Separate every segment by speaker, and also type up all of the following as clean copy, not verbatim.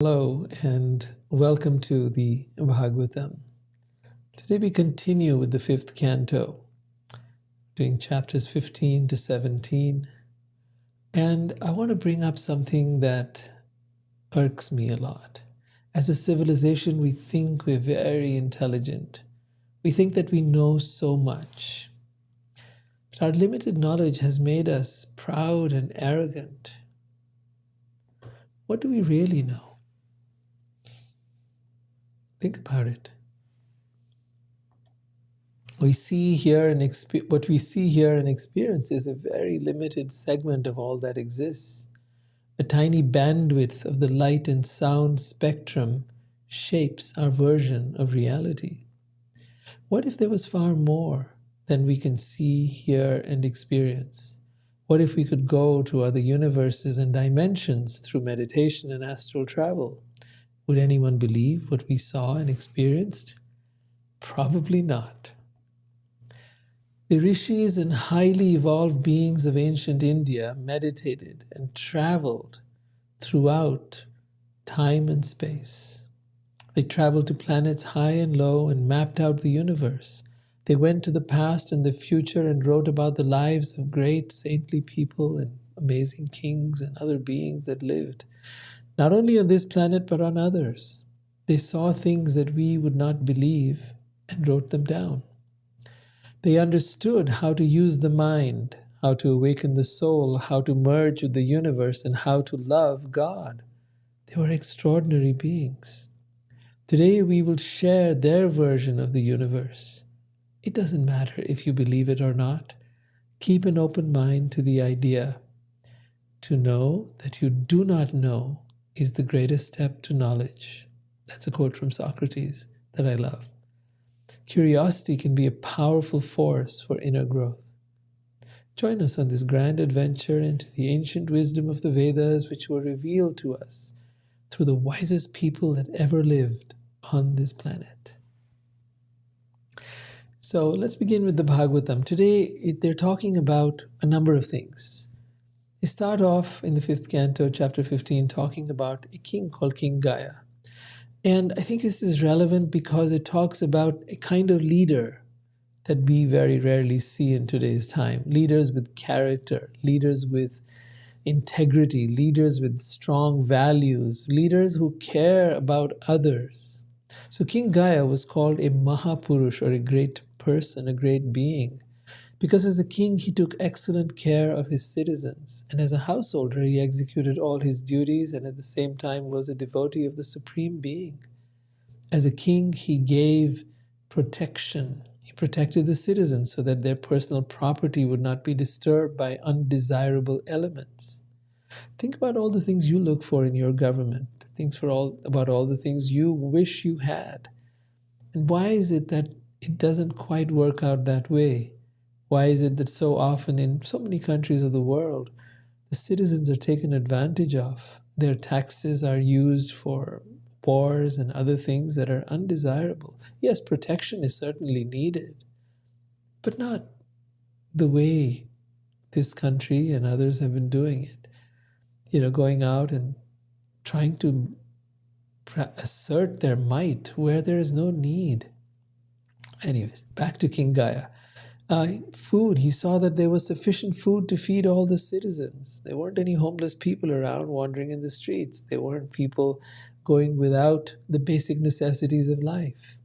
Speaker 1: Hello and welcome to the Bhagavatam. Today we continue with the fifth canto, doing chapters 15 to 17. And I want to bring up something that irks me a lot. As a civilization, we think we're very intelligent. We think that we know so much. But our limited knowledge has made us proud and arrogant. What do we really know? Think about it. What we see here and experience is a very limited segment of all that exists. A tiny bandwidth of the light and sound spectrum shapes our version of reality. What if there was far more than we can see, hear, and experience? What if we could go to other universes and dimensions through meditation and astral travel? Would anyone believe what we saw and experienced? Probably not. The rishis and highly evolved beings of ancient India meditated and traveled throughout time and space. They traveled to planets high and low and mapped out the universe. They went to the past and the future and wrote about the lives of great saintly people and amazing kings and other beings that lived, not only on this planet but on others. They saw things that we would not believe and wrote them down. They understood how to use the mind, how to awaken the soul, how to merge with the universe, and how to love God. They were extraordinary beings. Today we will share their version of the universe. It doesn't matter if you believe it or not. Keep an open mind to the idea. To know that you do not know is the greatest step to knowledge. That's a quote from Socrates that I love. Curiosity can be a powerful force for inner growth. Join us on this grand adventure into the ancient wisdom of the Vedas, which were revealed to us through the wisest people that ever lived on this planet. So let's begin with the Bhagavatam. Today they're talking about a number of things. They start off in the fifth canto, chapter 15, talking about a king called King Gaya. And I think this is relevant because it talks about a kind of leader that we very rarely see in today's time. Leaders with character, leaders with integrity, leaders with strong values, leaders who care about others. So King Gaya was called a Mahapurush, or a great person, a great being, because as a king he took excellent care of his citizens, and as a householder he executed all his duties and at the same time was a devotee of the Supreme Being. As a king he gave protection. He protected the citizens so that their personal property would not be disturbed by undesirable elements. Think about all the things you look for in your government. About all the things you wish you had. And why is it that it doesn't quite work out that way? Why is it that so often in so many countries of the world, the citizens are taken advantage of? Their taxes are used for wars and other things that are undesirable. Yes, protection is certainly needed, but not the way this country and others have been doing it. Going out and trying to assert their might where there is no need. Anyways, back to King Gaya. Food, he saw that there was sufficient food to feed all the citizens. There weren't any homeless people around wandering in the streets. There weren't people going without the basic necessities of life.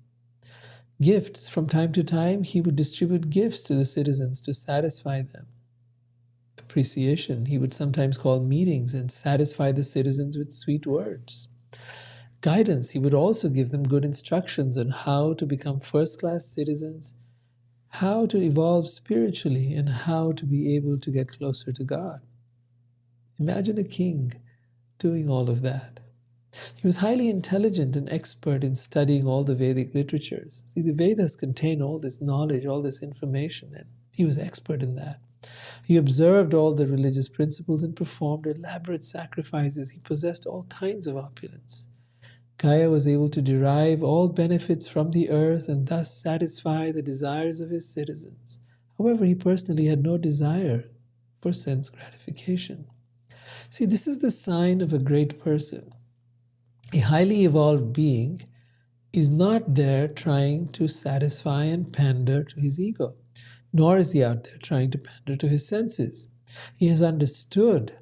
Speaker 1: Gifts, from time to time, he would distribute gifts to the citizens to satisfy them. Appreciation, he would sometimes call meetings and satisfy the citizens with sweet words. Guidance, he would also give them good instructions on how to become first-class citizens, how to evolve spiritually, and how to be able to get closer to God. Imagine a king doing all of that. He was highly intelligent and expert in studying all the Vedic literatures. See, the Vedas contain all this knowledge, all this information, and he was expert in that. He observed all the religious principles and performed elaborate sacrifices. He possessed all kinds of opulence. Gaya was able to derive all benefits from the earth and thus satisfy the desires of his citizens. However, he personally had no desire for sense gratification. See, this is the sign of a great person. A highly evolved being is not there trying to satisfy and pander to his ego, nor is he out there trying to pander to his senses. He has understood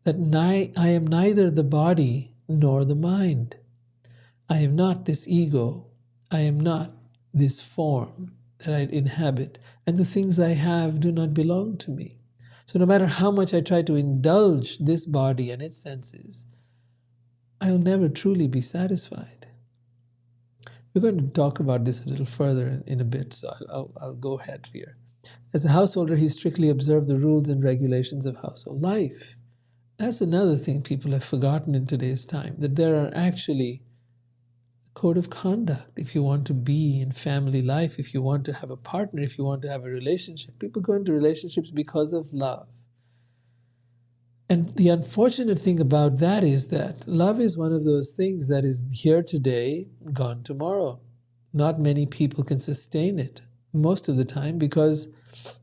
Speaker 1: that I am neither the body nor the mind. I am not this ego. I am not this form that I inhabit, and the things I have do not belong to me. So no matter how much I try to indulge this body and its senses, I will never truly be satisfied. We're going to talk about this a little further in a bit, so I'll go ahead here. As a householder, he strictly observed the rules and regulations of household life. That's another thing people have forgotten in today's time, that there are actually a code of conduct if you want to be in family life, if you want to have a partner, if you want to have a relationship. People go into relationships because of love. And the unfortunate thing about that is that love is one of those things that is here today, gone tomorrow. Not many people can sustain it most of the time because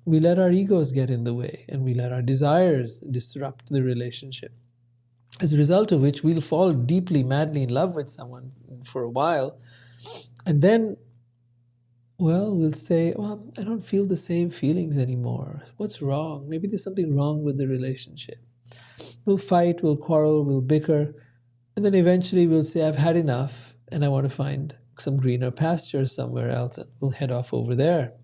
Speaker 1: we let our egos get in the way and we let our desires disrupt the relationship. As a result of which, we'll fall deeply, madly in love with someone for a while. And then, we'll say, I don't feel the same feelings anymore. What's wrong? Maybe there's something wrong with the relationship. We'll fight, we'll quarrel, we'll bicker, and then eventually we'll say, I've had enough, and I want to find some greener pastures somewhere else, and we'll head off over there.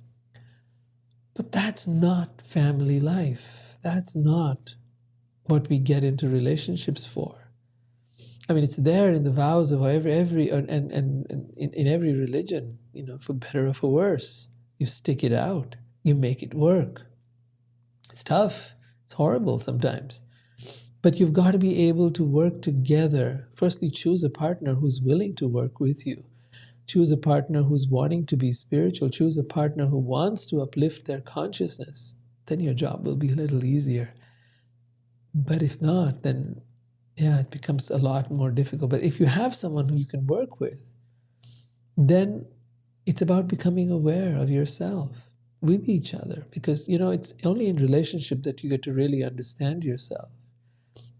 Speaker 1: But that's not family life. That's not what we get into relationships for. I mean, it's there in the vows of every and in every religion, for better or for worse. You stick it out. You make it work. It's tough. It's horrible sometimes. But you've got to be able to work together. Firstly, choose a partner who's willing to work with you. Choose a partner who's wanting to be spiritual. Choose a partner who wants to uplift their consciousness. Then your job will be a little easier. But if not, then it becomes a lot more difficult. But if you have someone who you can work with, then it's about becoming aware of yourself with each other. Because, it's only in relationship that you get to really understand yourself.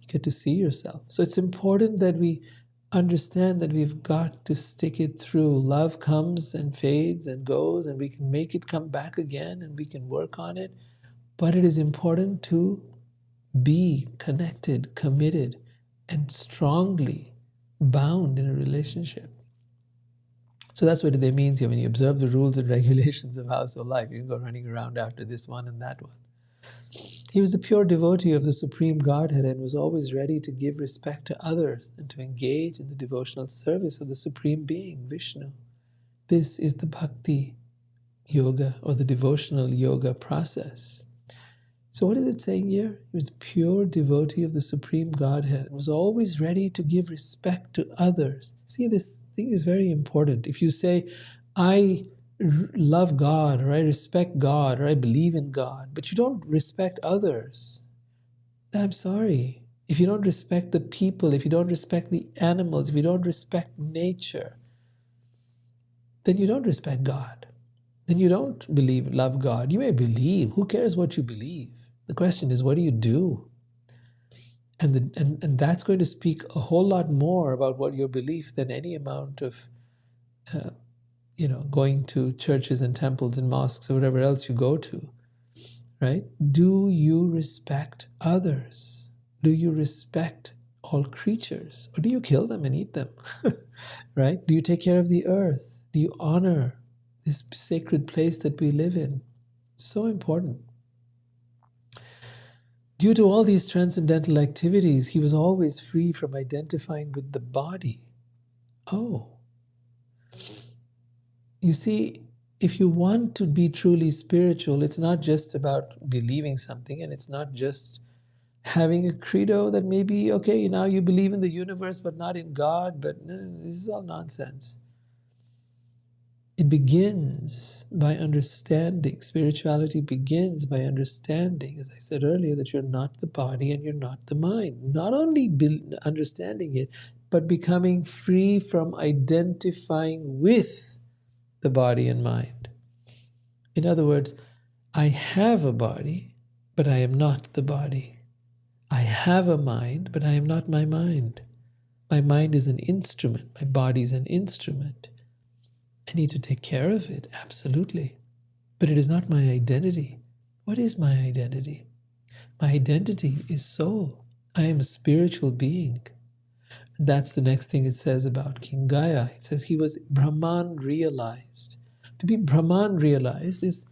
Speaker 1: Get to see yourself. So it's important that we understand that we've got to stick it through. Love comes and fades and goes, and we can make it come back again and we can work on it. But it is important to be connected, committed, and strongly bound in a relationship. So that's what it means here. When you observe the rules and regulations of household life, you can go running around after this one and that one. He was a pure devotee of the Supreme Godhead and was always ready to give respect to others and to engage in the devotional service of the Supreme Being, Vishnu. This is the Bhakti Yoga or the devotional yoga process. So what is it saying here? He was a pure devotee of the Supreme Godhead and was always ready to give respect to others. See, this thing is very important. If you say, I love God, or I respect God, or I believe in God, but you don't respect others, I'm sorry. If you don't respect the people, if you don't respect the animals, if you don't respect nature, then you don't respect God. Then you don't love God. You may believe. Who cares what you believe? The question is, what do you do? And that's going to speak a whole lot more about what your belief than any amount of going to churches and temples and mosques or whatever else you go to, right? Do you respect others? Do you respect all creatures? Or do you kill them and eat them, right? Do you take care of the earth? Do you honor this sacred place that we live in? It's so important. Due to all these transcendental activities, he was always free from identifying with the body. You see, if you want to be truly spiritual, it's not just about believing something, and it's not just having a credo that maybe, okay, now you believe in the universe but not in God, but no, this is all nonsense. It begins by understanding. Spirituality begins by understanding, as I said earlier, that you're not the body and you're not the mind. Not only understanding it, but becoming free from identifying with the body and mind. In other words, I have a body, but I am not the body. I have a mind, but I am not my mind. My mind is an instrument. My body is an instrument. I need to take care of it, absolutely. But it is not my identity. What is my identity? My identity is soul. I am a spiritual being. That's the next thing it says about King Gaia. It says he was Brahman realized. To be Brahman realized is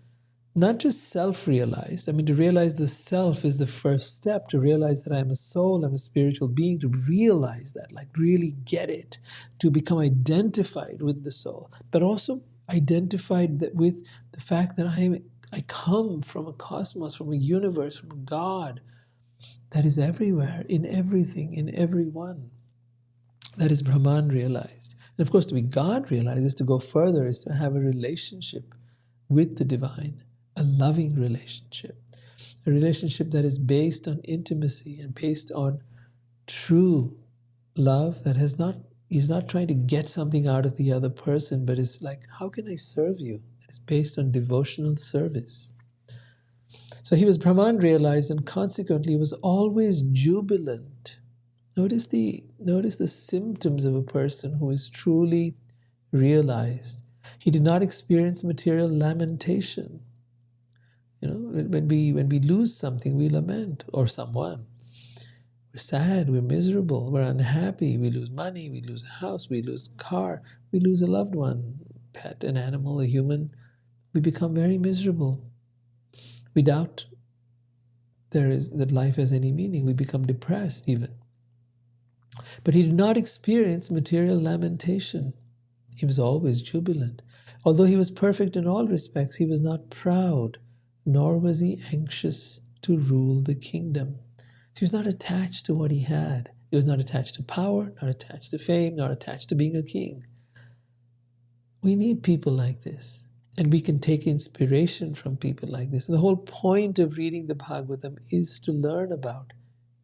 Speaker 1: not just self-realized. I mean, to realize the self is the first step, to realize that I'm a soul, I'm a spiritual being, to realize that, like really get it, to become identified with the soul, but also identified with the fact that I come from a cosmos, from a universe, from a God that is everywhere, in everything, in everyone. That is Brahman realized. And of course, to be God realized is to go further, is to have a relationship with the divine, a loving relationship, a relationship that is based on intimacy and based on true love that is not trying to get something out of the other person, but is like, how can I serve you? It's based on devotional service. So he was Brahman realized, and consequently was always jubilant. Notice the symptoms of a person who is truly realized. He did not experience material lamentation. You know, when we lose something, we lament, or someone. We're sad, we're miserable, we're unhappy, we lose money, we lose a house, we lose a car, we lose a loved one, pet, an animal, a human. We become very miserable. We doubt that life has any meaning. We become depressed even. But he did not experience material lamentation. He was always jubilant. Although he was perfect in all respects, he was not proud, nor was he anxious to rule the kingdom. So he was not attached to what he had. He was not attached to power, not attached to fame, not attached to being a king. We need people like this. And we can take inspiration from people like this. And the whole point of reading the Bhagavatam is to learn about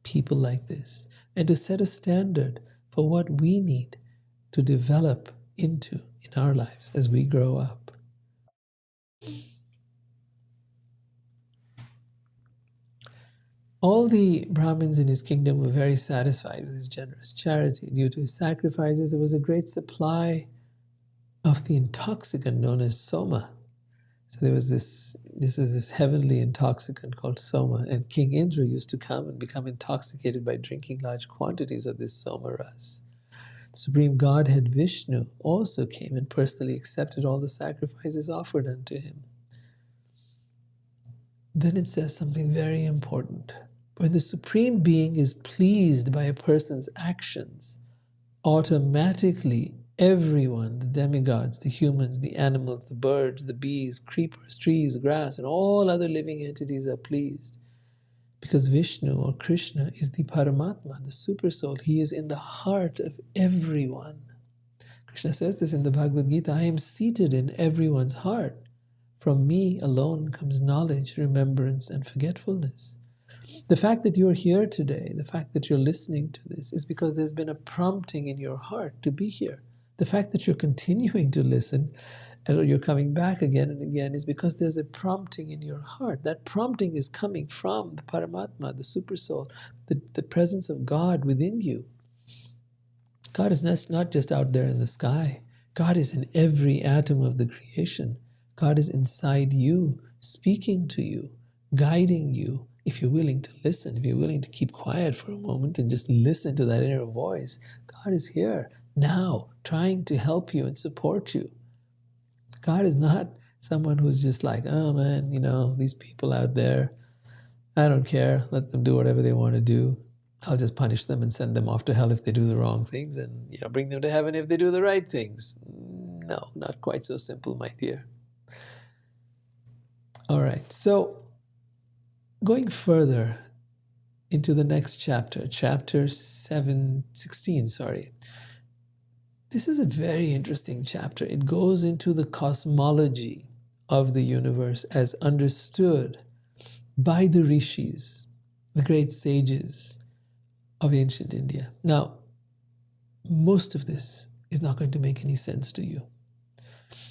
Speaker 1: people like this and to set a standard for what we need to develop into in our lives as we grow up. All the Brahmins in his kingdom were very satisfied with his generous charity. Due to his sacrifices, there was a great supply of the intoxicant known as soma. So there was this heavenly intoxicant called soma, and King Indra used to come and become intoxicated by drinking large quantities of this soma ras. The Supreme Godhead Vishnu also came and personally accepted all the sacrifices offered unto him. Then it says something very important. When the Supreme Being is pleased by a person's actions, automatically everyone, the demigods, the humans, the animals, the birds, the bees, creepers, trees, grass, and all other living entities are pleased. Because Vishnu or Krishna is the Paramatma, the Super Soul. He is in the heart of everyone. Krishna says this in the Bhagavad Gita, I am seated in everyone's heart. From me alone comes knowledge, remembrance, and forgetfulness. The fact that you're here today, the fact that you're listening to this, is because there's been a prompting in your heart to be here. The fact that you're continuing to listen and you're coming back again and again is because there's a prompting in your heart. That prompting is coming from the Paramatma, the Super Soul, the presence of God within you. God is not just out there in the sky. God is in every atom of the creation. God is inside you, speaking to you, guiding you. If you're willing to listen, if you're willing to keep quiet for a moment and just listen to that inner voice, God is here now, trying to help you and support you. God is not someone who's just like, oh man, these people out there, I don't care, let them do whatever they want to do. I'll just punish them and send them off to hell if they do the wrong things, and bring them to heaven if they do the right things. No, not quite so simple, my dear. All right, so going further into the next chapter, chapter 16. This is a very interesting chapter. It goes into the cosmology of the universe as understood by the rishis, the great sages of ancient India. Now, most of this is not going to make any sense to you.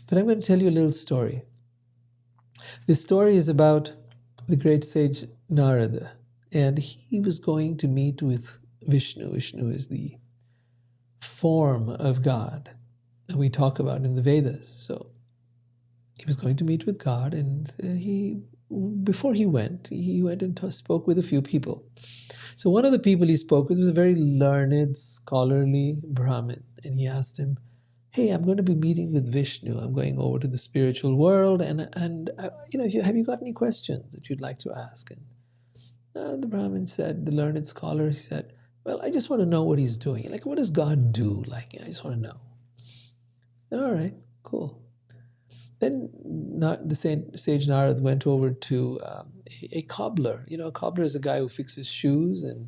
Speaker 1: But I'm going to tell you a little story. This story is about the great sage Narada, and he was going to meet with Vishnu. Vishnu is the form of God that we talk about in the Vedas. So he was going to meet with God, and before he went and spoke with a few people. So one of the people he spoke with was a very learned, scholarly Brahmin, and he asked him, "Hey, I'm going to be meeting with Vishnu. I'm going over to the spiritual world, and have you got any questions that you'd like to ask?" And the Brahmin said, the learned scholar, he said, "Well, I just want to know what he's doing. Like, what does God do? Like, I just want to know." All right, cool. Then the sage Narad went over to a cobbler. A cobbler is a guy who fixes shoes, and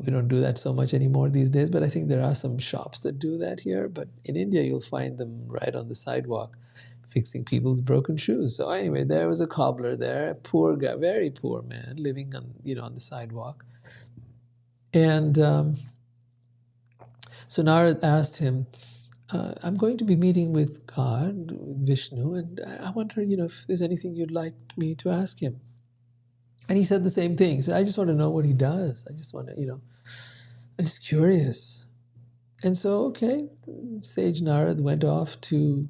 Speaker 1: we don't do that so much anymore these days, but I think there are some shops that do that here. But in India, you'll find them right on the sidewalk fixing people's broken shoes. So anyway, there was a cobbler there, a poor guy, very poor man, living on the sidewalk. And so Narad asked him, "I'm going to be meeting with God, with Vishnu, and I wonder, if there's anything you'd like me to ask him." And he said the same thing. He said, "I just want to know what he does. I just want to, I'm just curious." And so, okay, Sage Narad went off to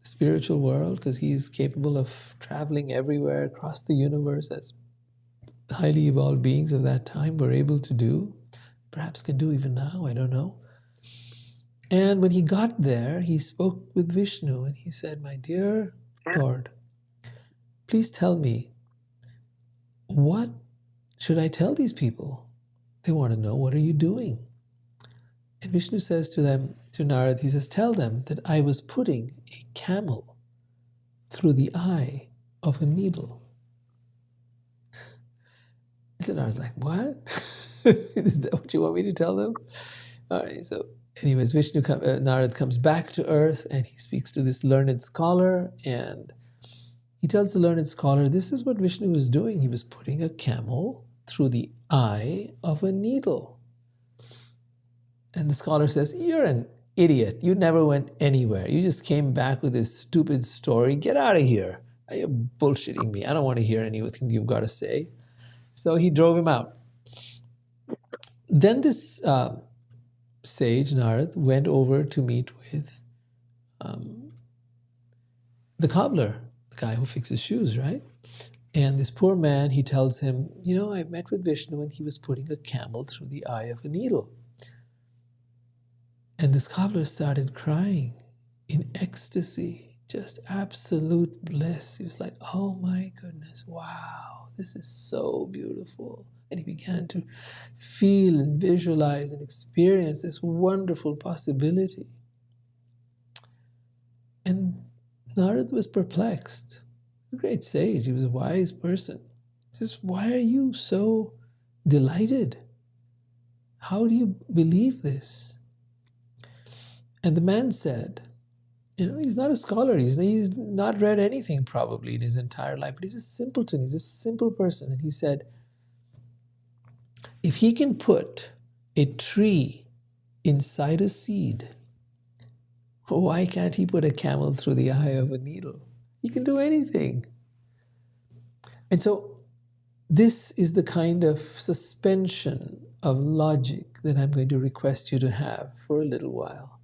Speaker 1: the spiritual world because he's capable of traveling everywhere across the universe, as highly evolved beings of that time were able to do. Perhaps can do even now, I don't know. And when he got there, he spoke with Vishnu, and he said, "My dear Lord, please tell me, what should I tell these people? They want to know, what are you doing?" And Vishnu says to Narad, he says, "Tell them that I was putting a camel through the eye of a needle." And so Narad's like, "What? Is that what you want me to tell them?" All right, so anyways, Narad comes back to earth, and he speaks to this learned scholar, and he tells the learned scholar, this is what Vishnu was doing. He was putting a camel through the eye of a needle. And the scholar says, "You're an idiot. You never went anywhere. You just came back with this stupid story. Get out of here. You're bullshitting me. I don't want to hear anything you've got to say." So he drove him out. Then this sage, Narad, went over to meet with the cobbler, the guy who fixes shoes, right? And this poor man, he tells him, "I met with Vishnu, and he was putting a camel through the eye of a needle." And this cobbler started crying in ecstasy, just absolute bliss. He was like, "Oh my goodness, wow, this is so beautiful." And he began to feel and visualize and experience this wonderful possibility. And Narad was perplexed. He was a great sage. He was a wise person. He says, "Why are you so delighted? How do you believe this?" And the man said, he's not a scholar. He's not read anything probably in his entire life, but he's a simpleton. He's a simple person. And he said, if he can put a tree inside a seed, why can't he put a camel through the eye of a needle? He can do anything. And so this is the kind of suspension of logic that I'm going to request you to have for a little while,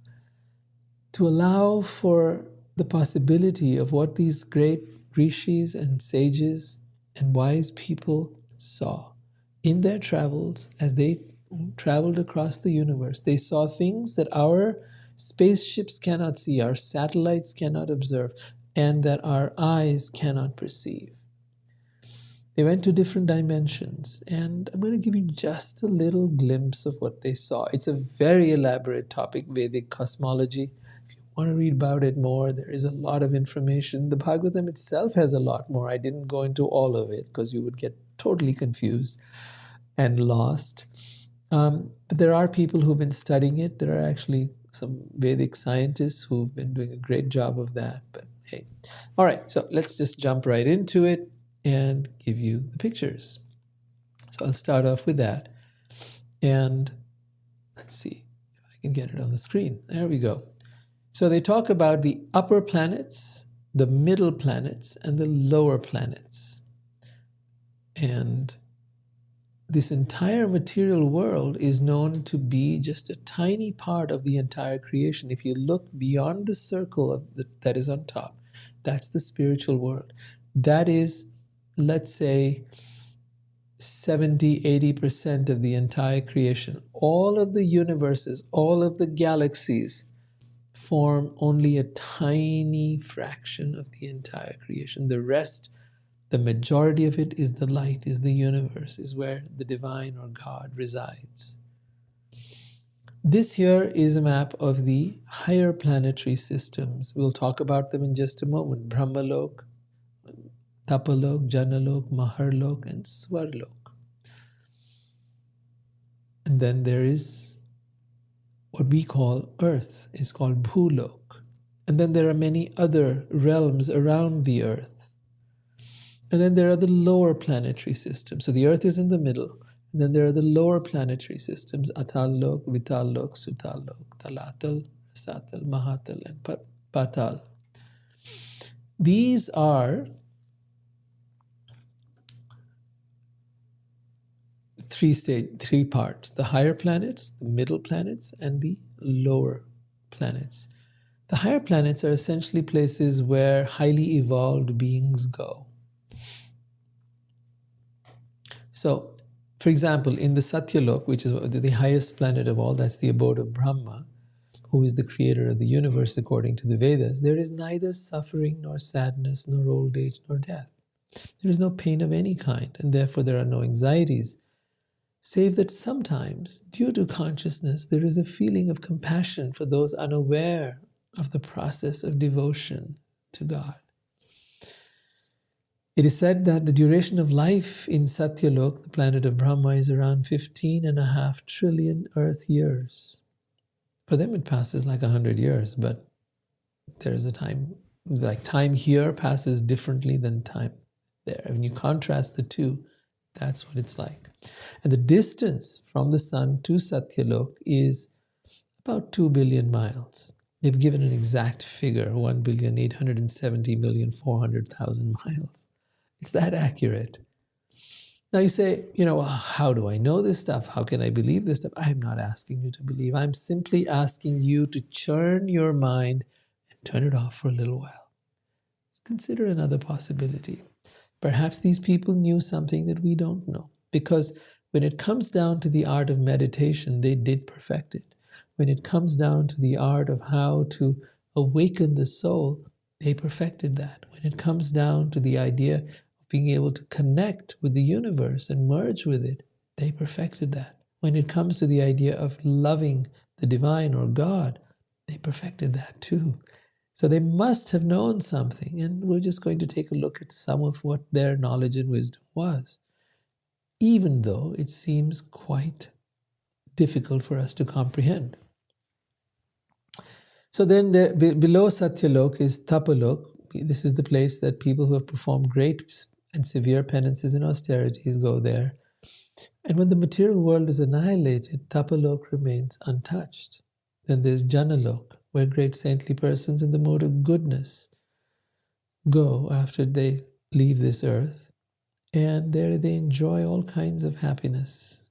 Speaker 1: to allow for the possibility of what these great rishis and sages and wise people saw in their travels as they traveled across the universe. They saw things that our spaceships cannot see, our satellites cannot observe, and that our eyes cannot perceive. They went to different dimensions, and I'm going to give you just a little glimpse of what they saw. It's a very elaborate topic, Vedic cosmology. Want to read about it more, there is a lot of information. The Bhagavatam itself has a lot more. I didn't go into all of it because you would get totally confused and lost. But there are people who've been studying it. There are actually some Vedic scientists who've been doing a great job of that. But hey, all right, so let's just jump right into it and give you the pictures. So I'll start off with that. And let's see if I can get it on the screen. There we go. So they talk about the upper planets, the middle planets, and the lower planets. And this entire material world is known to be just a tiny part of the entire creation. If you look beyond the circle that is on top, that's the spiritual world. That is, let's say, 70-80% of the entire creation. All of the universes, all of the galaxies form only a tiny fraction of the entire creation. The rest, the majority of it, is the light, is the universe, is where the divine or God resides. This here is a map of the higher planetary systems. We'll talk about them in just a moment. Brahmalok, Tapalok, Janalok, Maharlok, and Swarlok. And then there is what we call Earth, is called Bhulok. And then there are many other realms around the Earth. And then there are the lower planetary systems. So the Earth is in the middle. And then there are the lower planetary systems, Atallok, Vitallok, Sutallok, Talatal, Rasatal, Mahatal, and Patal. These are three parts: the higher planets, the middle planets, and the lower planets. The higher planets are essentially places where highly evolved beings go. So, for example, in the Satyalok, which is the highest planet of all, that's the abode of Brahma, who is the creator of the universe according to the Vedas, there is neither suffering nor sadness nor old age nor death. There is no pain of any kind, and therefore there are no anxieties, save that sometimes, due to consciousness, there is a feeling of compassion for those unaware of the process of devotion to God. It is said that the duration of life in Satyalok, the planet of Brahma, is around 15.5 trillion Earth years. For them it passes like 100 years, but there's a time, like time here passes differently than time there. When you contrast the two, that's what it's like. And the distance from the sun to Satyalok is about 2 billion miles. They've given an exact figure, 1,870,400,000 miles. It's that accurate. Now you say, well, how do I know this stuff? How can I believe this stuff? I'm not asking you to believe. I'm simply asking you to churn your mind and turn it off for a little while. Consider another possibility. Perhaps these people knew something that we don't know. Because when it comes down to the art of meditation, they did perfect it. When it comes down to the art of how to awaken the soul, they perfected that. When it comes down to the idea of being able to connect with the universe and merge with it, they perfected that. When it comes to the idea of loving the divine or God, they perfected that too. So they must have known something, and we're just going to take a look at some of what their knowledge and wisdom was, even though it seems quite difficult for us to comprehend. So then below Satyalok is Tapalok. This is the place that people who have performed great and severe penances and austerities go there. And when the material world is annihilated, Tapalok remains untouched. Then there's Janalok, where great saintly persons in the mode of goodness go after they leave this earth. And there they enjoy all kinds of happiness,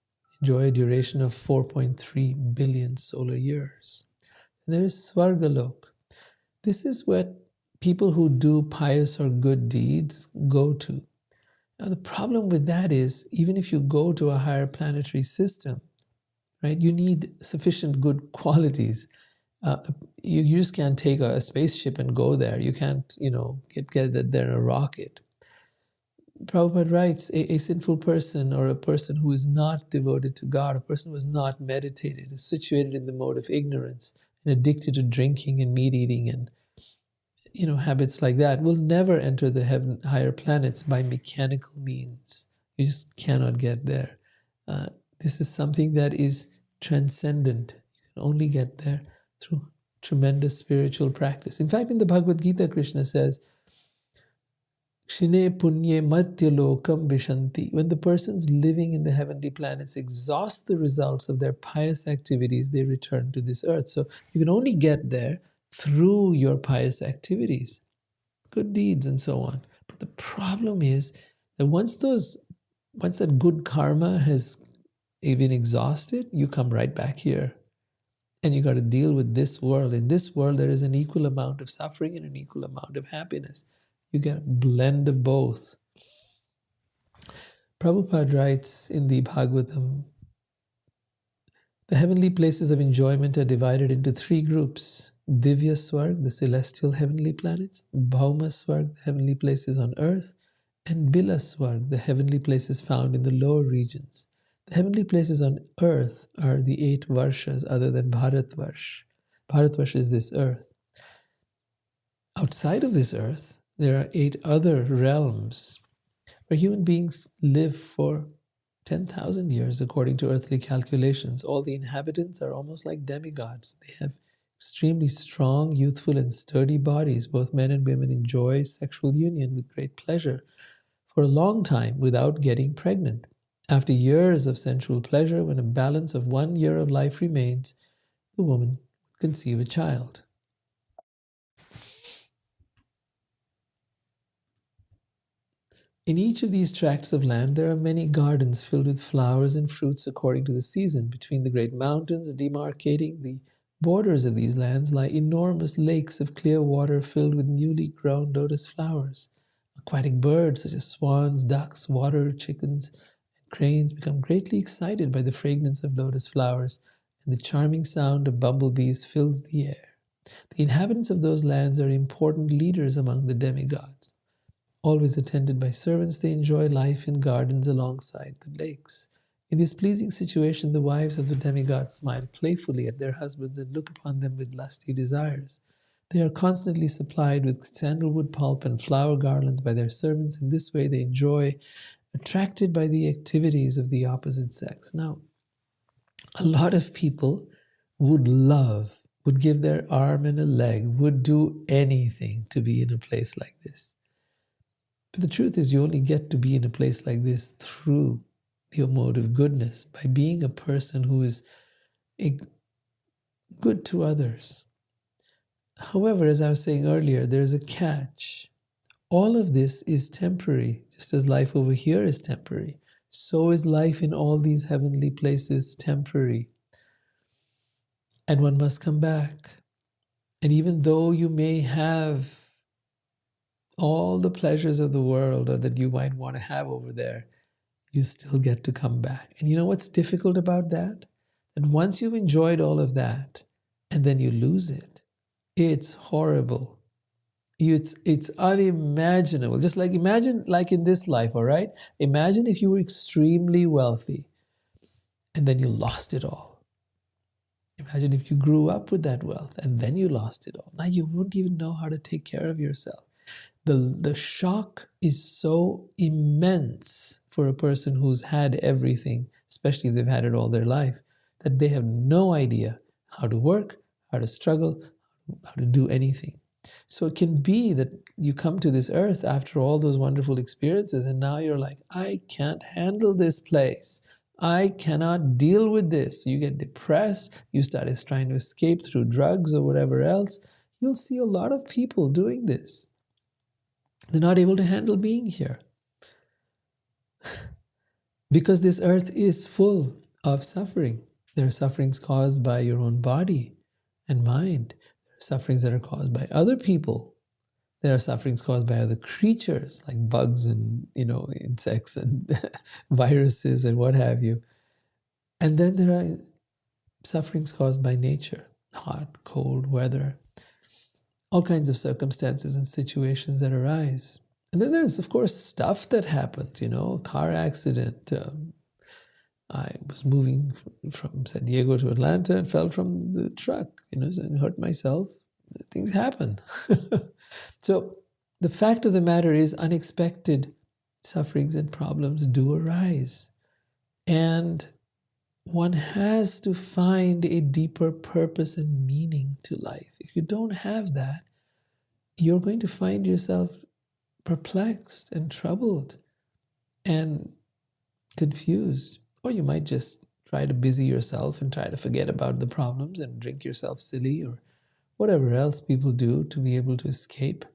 Speaker 1: enjoy a duration of 4.3 billion solar years. And there is Svargalok. This is where people who do pious or good deeds go to. Now the problem with that is, even if you go to a higher planetary system, right, you need sufficient good qualities. You just can't take a spaceship and go there. You can't, get there in a rocket. Prabhupada writes, a sinful person or a person who is not devoted to God, a person who is not meditated, is situated in the mode of ignorance and addicted to drinking and meat eating and habits like that, will never enter the higher planets by mechanical means. You just cannot get there. This is something that is transcendent. You can only get there through tremendous spiritual practice. In fact, in the Bhagavad Gita, Krishna says, Kshine punye matyalokam vishanti. When the persons living in the heavenly planets exhaust the results of their pious activities, they return to this earth. So you can only get there through your pious activities, good deeds and so on. But the problem is that once those once that good karma has been exhausted, you come right back here. And you got to deal with this world. In this world, there is an equal amount of suffering and an equal amount of happiness. You get a blend of both. Prabhupada writes in the Bhagavatam, the heavenly places of enjoyment are divided into three groups. Divya Swarg, the celestial heavenly planets, Bhauma Swarg, the heavenly places on earth, and Bila Swarg, the heavenly places found in the lower regions. The heavenly places on earth are the 8 Varshas other than Bharatvarsh. Bharatvarsh is this earth. Outside of this earth, there are 8 other realms where human beings live for 10,000 years according to earthly calculations. All the inhabitants are almost like demigods. They have extremely strong, youthful, and sturdy bodies. Both men and women enjoy sexual union with great pleasure for a long time without getting pregnant. After years of sensual pleasure, when a balance of 1 year of life remains, the woman would conceive a child. In each of these tracts of land, there are many gardens filled with flowers and fruits according to the season. Between the great mountains demarcating the borders of these lands lie enormous lakes of clear water filled with newly grown lotus flowers. Aquatic birds such as swans, ducks, water chickens, and cranes become greatly excited by the fragrance of lotus flowers, and the charming sound of bumblebees fills the air. The inhabitants of those lands are important leaders among the demigods. Always attended by servants, they enjoy life in gardens alongside the lakes. In this pleasing situation, the wives of the demigods smile playfully at their husbands and look upon them with lusty desires. They are constantly supplied with sandalwood pulp and flower garlands by their servants. In this way, they enjoy, attracted by the activities of the opposite sex. Now, a lot of people would give their arm and a leg, would do anything to be in a place like this. But the truth is, you only get to be in a place like this through your mode of goodness, by being a person who is good to others. However, as I was saying earlier, there's a catch. All of this is temporary, just as life over here is temporary. So is life in all these heavenly places temporary. And one must come back. And even though you may have all the pleasures of the world or that you might want to have over there, you still get to come back. And you know what's difficult about that? That once you've enjoyed all of that and then you lose it, it's horrible. It's unimaginable. Just like imagine like in this life, all right? Imagine if you were extremely wealthy and then you lost it all. Imagine if you grew up with that wealth and then you lost it all. Now you wouldn't even know how to take care of yourself. The shock is so immense for a person who's had everything, especially if they've had it all their life, that they have no idea how to work, how to struggle, how to do anything. So it can be that you come to this earth after all those wonderful experiences and now you're like, I can't handle this place. I cannot deal with this. You get depressed. You start trying to escape through drugs or whatever else. You'll see a lot of people doing this. They're not able to handle being here. Because this earth is full of suffering. There are sufferings caused by your own body and mind. There are sufferings that are caused by other people. There are sufferings caused by other creatures like bugs and insects and viruses and what have you. And then there are sufferings caused by nature, hot, cold, weather, all kinds of circumstances and situations that arise. And then there's, of course, stuff that happens, a car accident. I was moving from San Diego to Atlanta and fell from the truck, and hurt myself. Things happen. So the fact of the matter is unexpected sufferings and problems do arise. And one has to find a deeper purpose and meaning to life. If you don't have that, you're going to find yourself perplexed and troubled and confused. Or you might just try to busy yourself and try to forget about the problems and drink yourself silly or whatever else people do to be able to escape.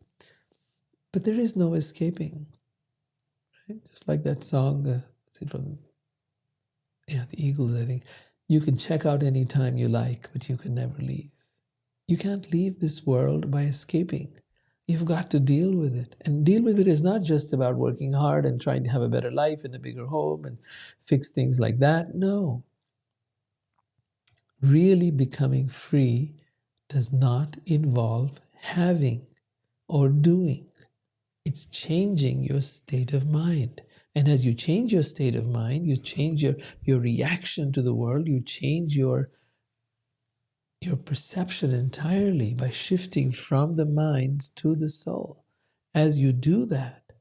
Speaker 1: But there is no escaping. Right? Just like that song, is it from, the Eagles, I think. You can check out any time you like, but you can never leave. You can't leave this world by escaping. You've got to deal with it. And deal with it is not just about working hard and trying to have a better life and a bigger home and fix things like that. No. Really becoming free does not involve having or doing. It's changing your state of mind. And as you change your state of mind, you change your reaction to the world, you change your perception entirely by shifting from the mind to the soul. As you do that,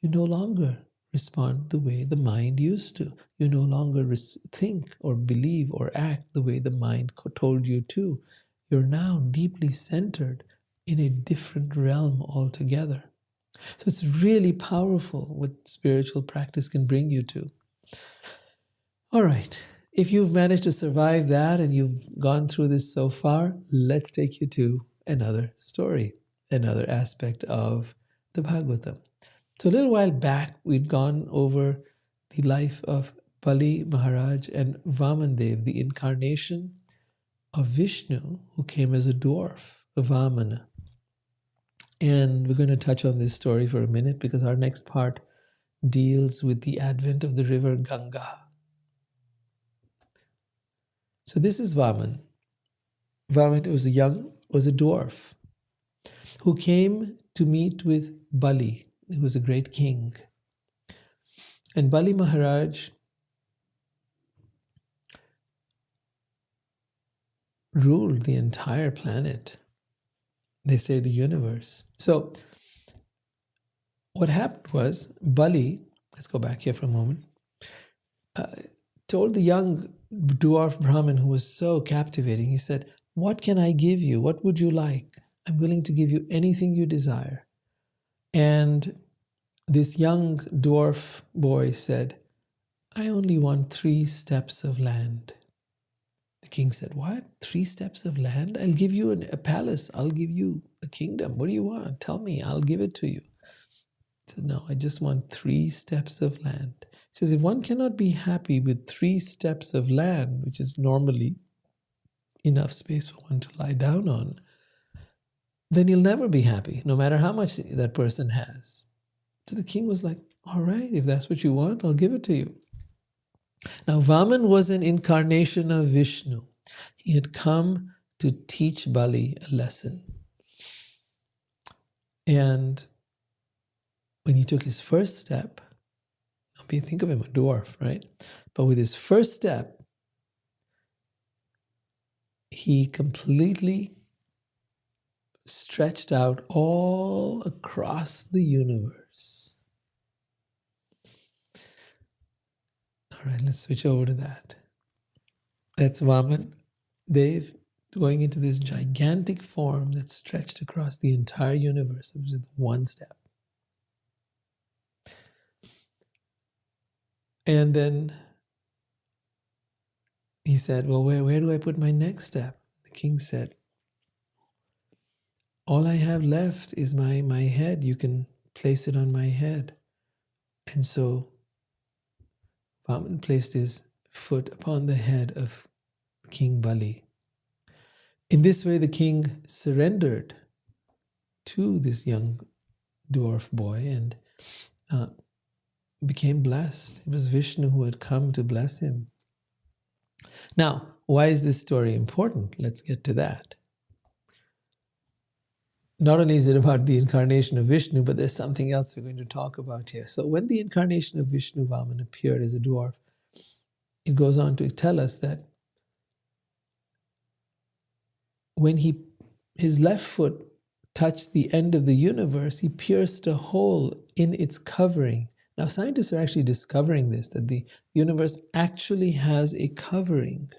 Speaker 1: you no longer respond the way the mind used to. You no longer think or believe or act the way the mind told you to. You're now deeply centered in a different realm altogether. So it's really powerful what spiritual practice can bring you to. All right. If you've managed to survive that and you've gone through this so far, let's take you to another story, another aspect of the Bhagavatam. So a little while back, we'd gone over the life of Bali Maharaj and Vamandev, the incarnation of Vishnu, who came as a dwarf, a Vamana. And we're going to touch on this story for a minute because our next part deals with the advent of the river Ganga. So this is Vaman. Vaman was a dwarf who came to meet with Bali, who was a great king. And Bali Maharaj ruled the entire planet. They say the universe. So what happened was Bali, let's go back here for a moment, told the young dwarf Brahmin who was so captivating, he said, "What can I give you? What would you like? I'm willing to give you anything you desire." And this young dwarf boy said, "I only want 3 steps of land." The king said, "What? 3 steps of land? I'll give you a palace. I'll give you a kingdom. What do you want? Tell me. I'll give it to you." He said, "No, I just want 3 steps of land." He says, if one cannot be happy with 3 steps of land, which is normally enough space for one to lie down on, then he'll never be happy, no matter how much that person has. So the king was like, "All right, if that's what you want, I'll give it to you." Now, Vaman was an incarnation of Vishnu. He had come to teach Bali a lesson. And when he took his first step, think of him, a dwarf, right? But with his first step, he completely stretched out all across the universe. All right, let's switch over to that. That's Vaman Dev going into this gigantic form that stretched across the entire universe. It was just one step. And then he said, "Well, where do I put my next step?" The king said, "All I have left is my head. You can place it on my head." And so Vaman placed his foot upon the head of King Bali. In this way, the king surrendered to this young dwarf boy and became blessed. It was Vishnu who had come to bless him. Now, why is this story important? Let's get to that. Not only is it about the incarnation of Vishnu, but there's something else we're going to talk about here. So when the incarnation of Vishnu Vaman appeared as a dwarf, it goes on to tell us that when his left foot touched the end of the universe, he pierced a hole in its covering. Now, scientists are actually discovering this, that the universe actually has a covering,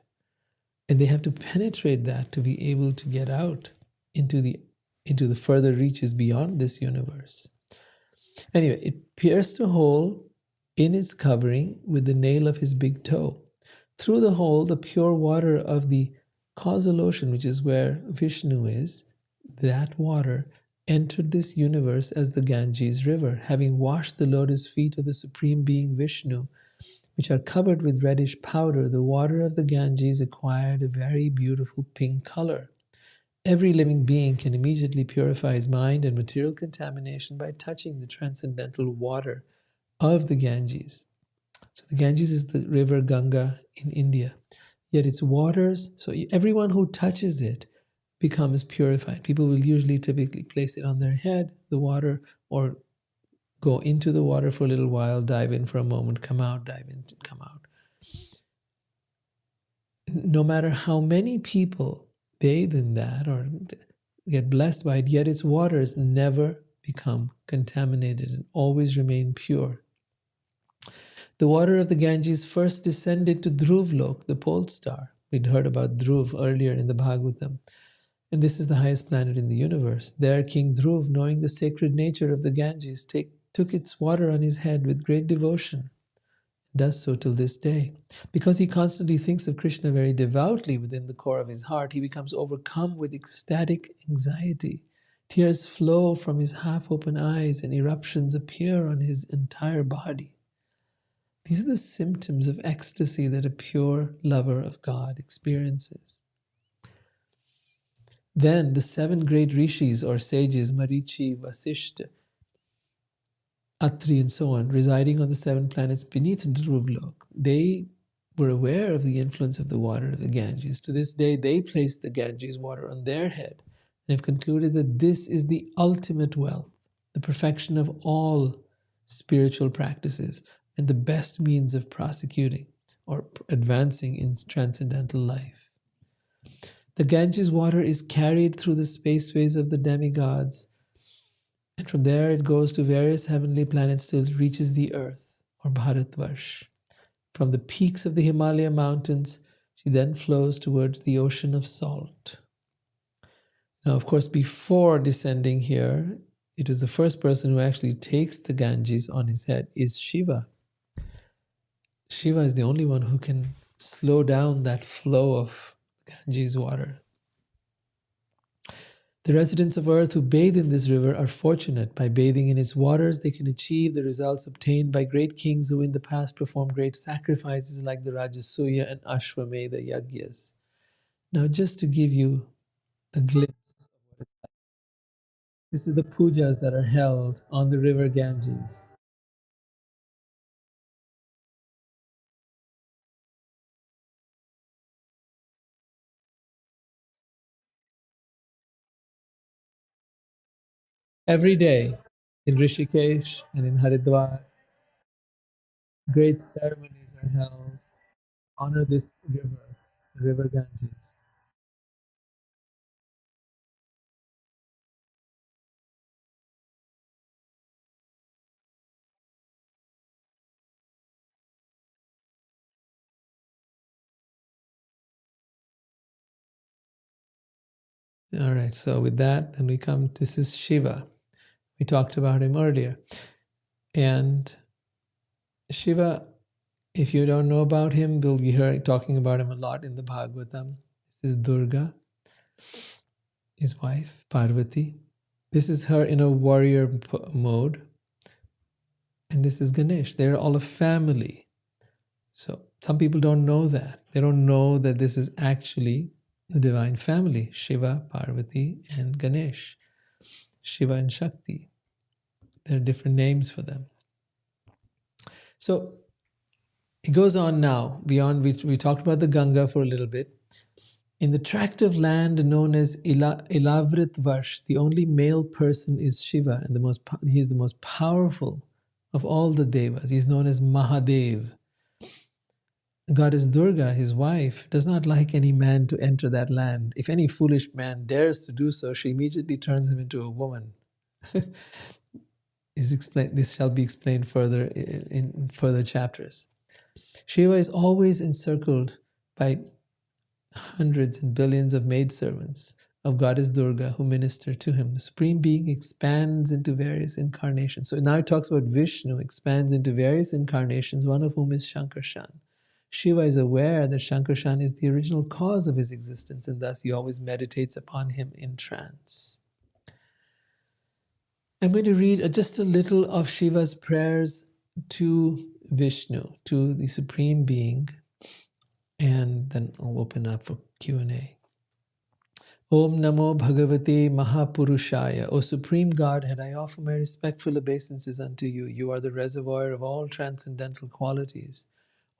Speaker 1: and they have to penetrate that to be able to get out into the further reaches beyond this universe. Anyway, it pierced a hole in its covering with the nail of his big toe. Through the hole, the pure water of the causal ocean, which is where Vishnu is, that water entered this universe as the Ganges River. Having washed the lotus feet of the Supreme Being Vishnu, which are covered with reddish powder, the water of the Ganges acquired a very beautiful pink color. Every living being can immediately purify his mind and material contamination by touching the transcendental water of the Ganges. So the Ganges is the river Ganga in India. Yet its waters, so everyone who touches it becomes purified. People will usually typically place it on their head, the water, or go into the water for a little while, dive in for a moment, come out, dive in, come out. No matter how many people bathe in that or get blessed by it, yet its waters never become contaminated and always remain pure. The water of the Ganges first descended to Dhruvlok, the pole star. We'd heard about Dhruv earlier in the Bhagavatam. And this is the highest planet in the universe. There, King Dhruv, knowing the sacred nature of the Ganges, took its water on his head with great devotion. Does so till this day. Because he constantly thinks of Krishna very devoutly within the core of his heart, he becomes overcome with ecstatic anxiety. Tears flow from his half-open eyes and eruptions appear on his entire body. These are the symptoms of ecstasy that a pure lover of God experiences. Then the 7 great rishis or sages, Marichi, Vasishta, Atri, and so on, residing on the 7 planets beneath Dhruvlok, they were aware of the influence of the water of the Ganges. To this day, they place the Ganges water on their head and have concluded that this is the ultimate wealth, the perfection of all spiritual practices, and the best means of prosecuting or advancing in transcendental life. The Ganges water is carried through the spaceways of the demigods, and from there it goes to various heavenly planets till it reaches the earth, or Bharatvarsh. From the peaks of the Himalaya mountains, she then flows towards the ocean of salt. Now, of course, before descending here, it is the first person who actually takes the Ganges on his head is Shiva. Shiva is the only one who can slow down that flow of Ganges water. The residents of earth who bathe in this river are fortunate. By bathing in its waters, they can achieve the results obtained by great kings who in the past performed great sacrifices like the Rajasuya and Ashwamedha Yagyas. Now, just to give you a glimpse, this is the pujas that are held on the river Ganges. Every day in Rishikesh and in Haridwar, great ceremonies are held to honor this river, the river Ganges. All right, so with that, then we come, this is Shiva. We talked about him earlier. And Shiva, if you don't know about him, we'll be talking about him a lot in the Bhagavatam. This is Durga, his wife, Parvati. This is her in a warrior mode. And this is Ganesh. They're all a family. So some people don't know that. They don't know that this is actually the divine family, Shiva, Parvati, and Ganesh. Shiva and Shakti. There are different names for them. So it goes on now, beyond, we talked about the Ganga for a little bit. In the tract of land known as Ilavrit Varsh, the only male person is Shiva, and he is the most powerful of all the devas. He is known as Mahadev. Goddess Durga, his wife, does not like any man to enter that land. If any foolish man dares to do so, she immediately turns him into a woman. This shall be explained further in further chapters. Shiva is always encircled by hundreds and billions of maidservants of Goddess Durga who minister to him. The Supreme Being expands into various incarnations. So now it talks about Vishnu expands into various incarnations, one of whom is Shankarshan. Shiva is aware that Shankarshan is the original cause of his existence, and thus he always meditates upon him in trance. I'm going to read just a little of Shiva's prayers to Vishnu, to the Supreme Being, and then I'll open up for Q&A. Om Namo Bhagavate Mahapurushaya. O Supreme Godhead, I offer my respectful obeisances unto you. You are the reservoir of all transcendental qualities.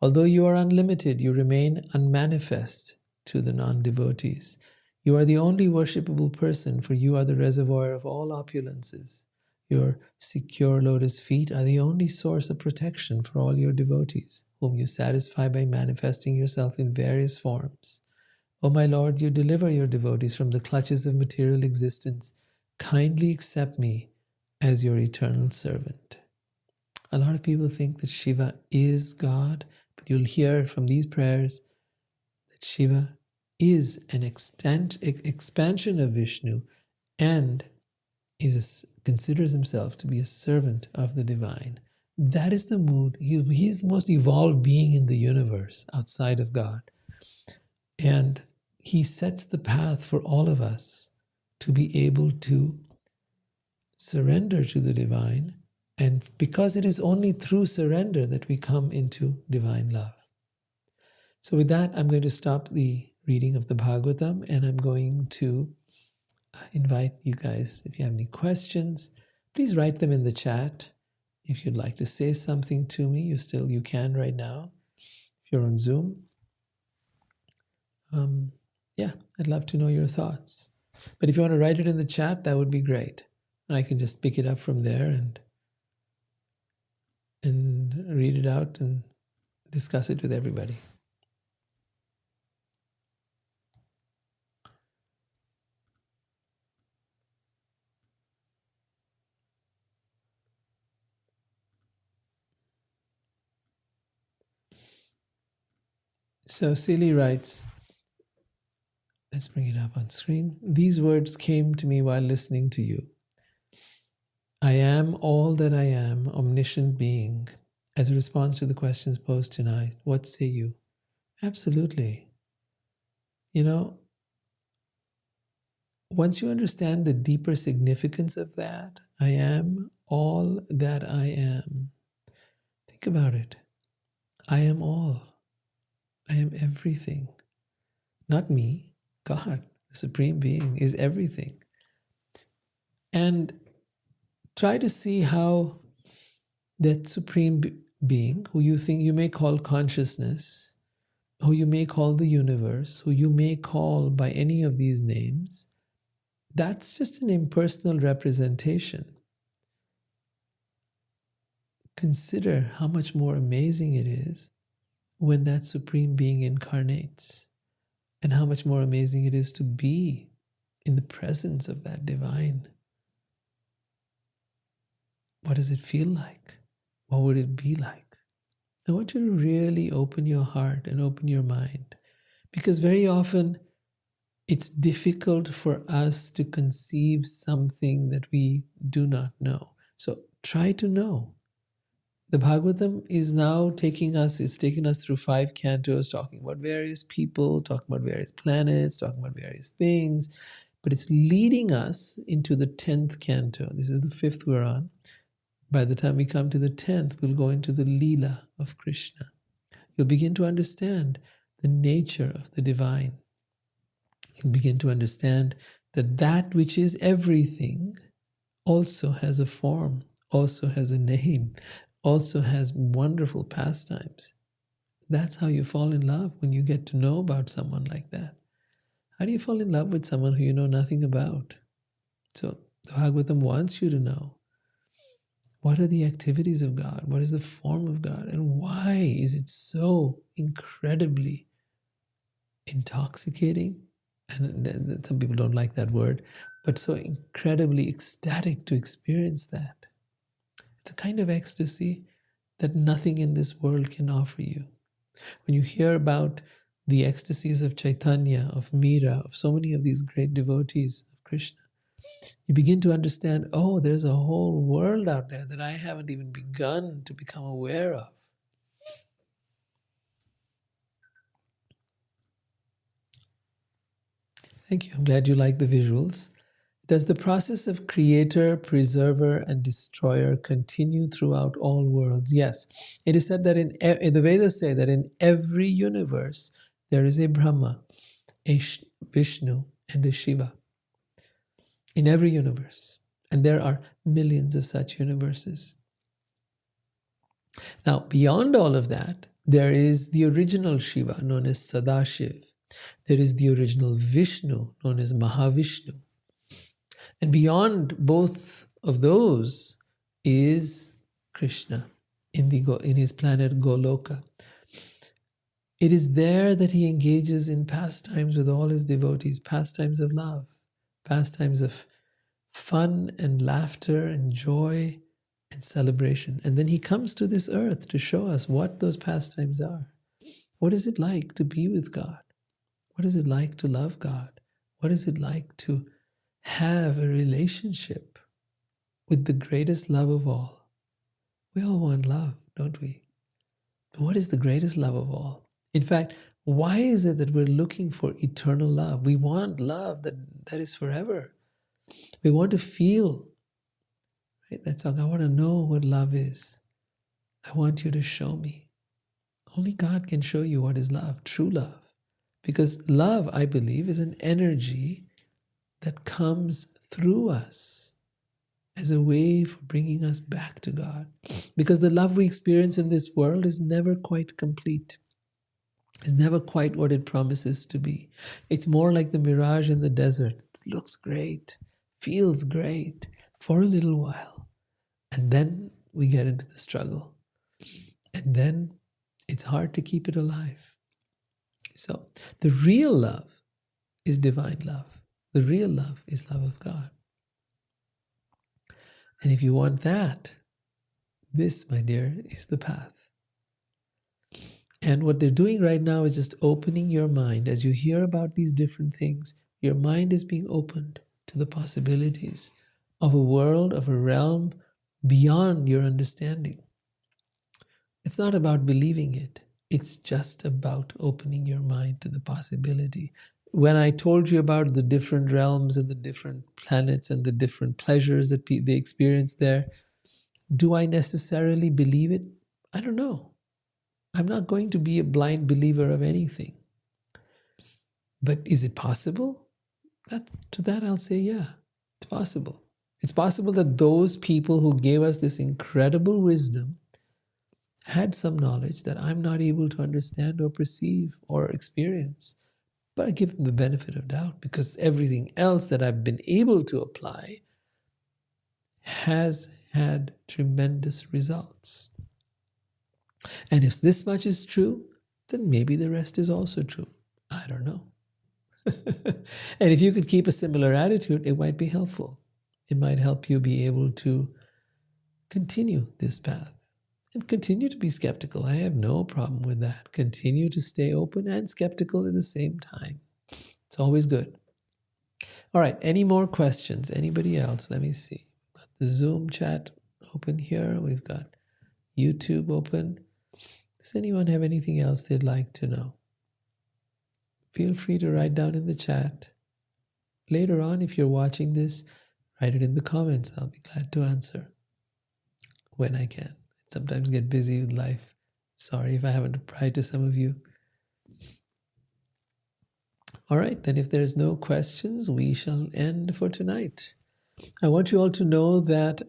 Speaker 1: Although you are unlimited, you remain unmanifest to the non-devotees. You are the only worshipable person, for you are the reservoir of all opulences. Your secure lotus feet are the only source of protection for all your devotees, whom you satisfy by manifesting yourself in various forms. O my Lord, you deliver your devotees from the clutches of material existence. Kindly accept me as your eternal servant. A lot of people think that Shiva is God, but you'll hear from these prayers that Shiva is an expansion of Vishnu and considers himself to be a servant of the divine. That is the mood. He's the most evolved being in the universe outside of God. And he sets the path for all of us to be able to surrender to the divine. And because it is only through surrender that we come into divine love. So with that, I'm going to stop the reading of the Bhagavatam, and I'm going to invite you guys, if you have any questions, please write them in the chat. If you'd like to say something to me, you can right now. If you're on Zoom, I'd love to know your thoughts. But if you want to write it in the chat, that would be great. I can just pick it up from there and read it out and discuss it with everybody. So Silly writes, let's bring it up on screen. These words came to me while listening to you. I am all that I am, omniscient being. As a response to the questions posed tonight, what say you? Absolutely. Once you understand the deeper significance of that, I am all that I am. Think about it. I am all. I am everything. Not me. God, the Supreme Being, is everything. And try to see how that Supreme Being, who you may call consciousness, who you may call the universe, who you may call by any of these names, that's just an impersonal representation. Consider how much more amazing it is when that Supreme Being incarnates, and how much more amazing it is to be in the presence of that divine. What does it feel like? What would it be like? I want you to really open your heart and open your mind, because very often it's difficult for us to conceive something that we do not know. So try to know. The Bhagavatam is now taking us through 5 cantos, talking about various people, talking about various planets, talking about various things, but it's leading us into the 10th canto. This is the 5th we're on. By the time we come to the 10th, we'll go into the Leela of Krishna. You'll begin to understand the nature of the divine. You'll begin to understand that that which is everything also has a form, also has a name, also has wonderful pastimes. That's how you fall in love, when you get to know about someone like that. How do you fall in love with someone who you know nothing about? So the Bhagavatam wants you to know, what are the activities of God? What is the form of God? And why is it so incredibly intoxicating? And some people don't like that word, but so incredibly ecstatic to experience that. It's a kind of ecstasy that nothing in this world can offer you. When you hear about the ecstasies of Chaitanya, of Meera, of so many of these great devotees of Krishna, you begin to understand, oh, there's a whole world out there that I haven't even begun to become aware of. Thank you. I'm glad you like the visuals. It Does the process of creator, preserver, and destroyer continue throughout all worlds? Yes. It is said that in the Vedas say that in every universe there is a Brahma, a Vishnu, and a Shiva. In every universe. And there are millions of such universes. Now, beyond all of that, there is the original Shiva, known as Sadashiv. There is the original Vishnu, known as Mahavishnu. And beyond both of those is Krishna in his planet Goloka. It is there that he engages in pastimes with all his devotees, pastimes of love, pastimes of fun and laughter and joy and celebration. And then he comes to this earth to show us what those pastimes are. What is it like to be with God? What is it like to love God? What is it like to have a relationship with the greatest love of all? We all want love, don't we? But what is the greatest love of all? In fact, why is it that we're looking for eternal love? We want love that is forever. We want to feel, right? That song, I want to know what love is. I want you to show me. Only God can show you what is love, true love. Because love, I believe, is an energy that comes through us as a way for bringing us back to God. Because the love we experience in this world is never quite complete. It's never quite what it promises to be. It's more like the mirage in the desert. It looks great, feels great for a little while. And then we get into the struggle. And then it's hard to keep it alive. So the real love is divine love. The real love is love of God. And if you want that, this, my dear, is the path. And what they're doing right now is just opening your mind. As you hear about these different things, your mind is being opened to the possibilities of a world, of a realm beyond your understanding. It's not about believing it. It's just about opening your mind to the possibility. When I told you about the different realms and the different planets and the different pleasures that they experience there, do I necessarily believe it? I don't know. I'm not going to be a blind believer of anything. But is it possible? To that I'll say, yeah, it's possible. It's possible that those people who gave us this incredible wisdom had some knowledge that I'm not able to understand or perceive or experience. But I give them the benefit of doubt because everything else that I've been able to apply has had tremendous results. And if this much is true, then maybe the rest is also true. I don't know. And if you could keep a similar attitude, it might be helpful. It might help you be able to continue this path and continue to be skeptical. I have no problem with that. Continue to stay open and skeptical at the same time. It's always good. All right, any more questions? Anybody else? Let me see. We've got the Zoom chat open here. We've got YouTube open. Does anyone have anything else they'd like to know? Feel free to write down in the chat. Later on, if you're watching this, write it in the comments. I'll be glad to answer when I can. I sometimes get busy with life. Sorry if I haven't replied to some of you. All right, then if there's no questions, we shall end for tonight. I want you all to know that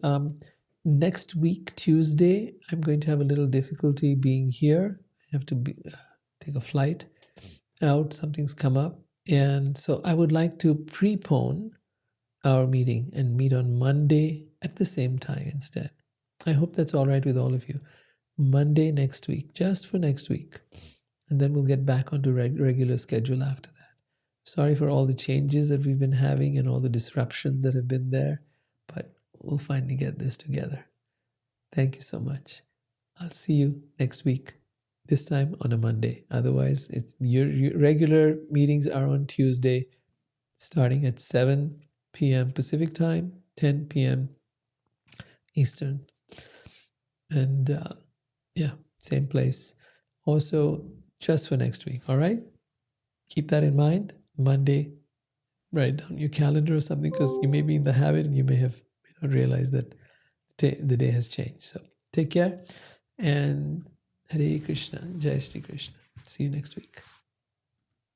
Speaker 1: next week, Tuesday, I'm going to have a little difficulty being here. I have to take a flight out. Something's come up. And so I would like to prepone our meeting and meet on Monday at the same time instead. I hope that's all right with all of you. Monday next week, just for next week. And then we'll get back onto regular schedule after that. Sorry for all the changes that we've been having and all the disruptions that have been there, but we'll finally get this together. Thank you so much. I'll see you next week, this time on a Monday. Otherwise, your regular meetings are on Tuesday, starting at 7 p.m. Pacific time, 10 p.m. Eastern. And same place. Also, just for next week, all right? Keep that in mind. Monday, write down your calendar or something, because you may be in the habit and you may not realize that the day has changed. So take care, and Hare Krishna, Jai Shri Krishna. See you next week.